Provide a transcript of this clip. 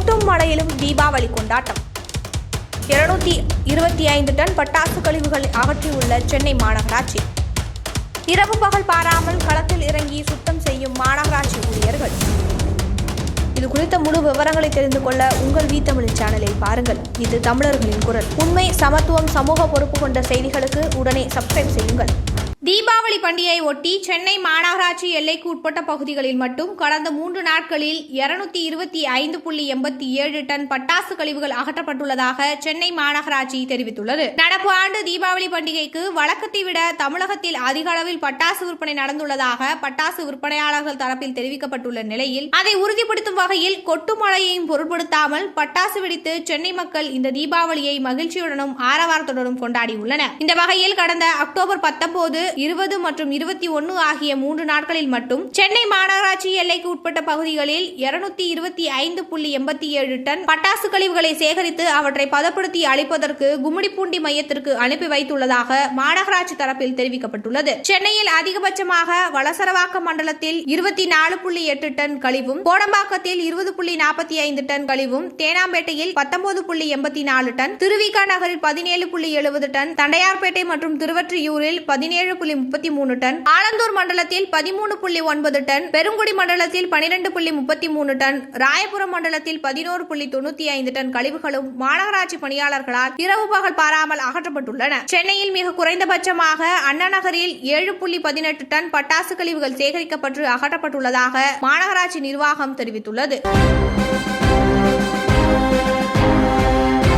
கொட்டும் மழையிலும் தீபாவளி கொண்டாட்டம். 225 டன் பட்டாசு கழிவுகள் அகற்றியுள்ள சென்னை மாநகராட்சி. இரவு பகல் பாராமல் களத்தில் இறங்கி சுத்தம் செய்யும் மாநகராட்சி ஊழியர்கள். இது குறித்த முழு விவரங்களை தெரிந்து கொள்ள உங்கள் வீத்தமிழ் சேனலை பாருங்கள். இது தமிழர்களின் குரல். உண்மை, சமத்துவம், சமூக பொறுப்பு கொண்ட செய்திகளுக்கு உடனே சப்ஸ்கிரைப் செய்யுங்கள். தீபாவளி பண்டிகையை ஒட்டி சென்னை மாநகராட்சி எல்லைக்கு உட்பட்ட பகுதிகளில் மட்டும் கடந்த 3 நாட்களில் 225.87 டன் பட்டாசு கழிவுகள் அகற்றப்பட்டுள்ளதாக சென்னை மாநகராட்சி தெரிவித்துள்ளது. நடப்பு ஆண்டு தீபாவளி பண்டிகைக்கு வழக்கத்தை விட தமிழகத்தில் அதிக அளவில் பட்டாசு விற்பனை நடந்துள்ளதாக பட்டாசு விற்பனையாளர்கள் தரப்பில் தெரிவிக்கப்பட்டுள்ள நிலையில் அதை உறுதிப்படுத்தும் வகையில் கொட்டு மழையையும் பொருட்படுத்தாமல் பட்டாசு வெடித்து சென்னை மக்கள் இந்த தீபாவளியை மகிழ்ச்சியுடனும் ஆரவாரத்துடனும் கொண்டாடியுள்ளனர். இந்த வகையில் கடந்த அக்டோபர் 19, 20 மற்றும் 21 ஆகிய 3 நாட்களில் மட்டும் சென்னை மாநகராட்சி எல்லைக்கு உட்பட்ட பகுதிகளில் 225.87 டன் பட்டாசு கழிவுகளை சேகரித்து அவற்றை பதப்படுத்தி அளிப்பதற்கு கும்மிடிப்பூண்டி மையத்திற்கு அனுப்பி வைத்துள்ளதாக மாநகராட்சி தரப்பில் தெரிவிக்கப்பட்டுள்ளது. சென்னையில் அதிகபட்சமாக வளசரவாக்கம் மண்டலத்தில் 24.8 டன் கழிவும், கோடம்பாக்கத்தில் 20.45 டன் கழிவும், தேனாம்பேட்டையில் 19.84 டன், திருவிக நகரில் 17.70 டன், தண்டையார்பேட்டை மற்றும் திருவொற்றியூரில் 17.33 டன், ஆலந்தூர் மண்டலத்தில் 13.9 டன், பெருங்குடி மண்டலத்தில் 12.33 டன், ராயபுரம் மண்டலத்தில் 11.95 டன் கழிவுகளும் மாநகராட்சி பணியாளர்களால் இரவு பகல் பாராமல் அகற்றப்பட்டுள்ளன. சென்னையில் மிக குறைந்தபட்சமாக அண்ணா நகரில் 7.18 டன் பட்டாசு கழிவுகள் சேகரிக்கப்பட்டு அகற்றப்பட்டுள்ளதாக மாநகராட்சி நிர்வாகம் தெரிவித்துள்ளது.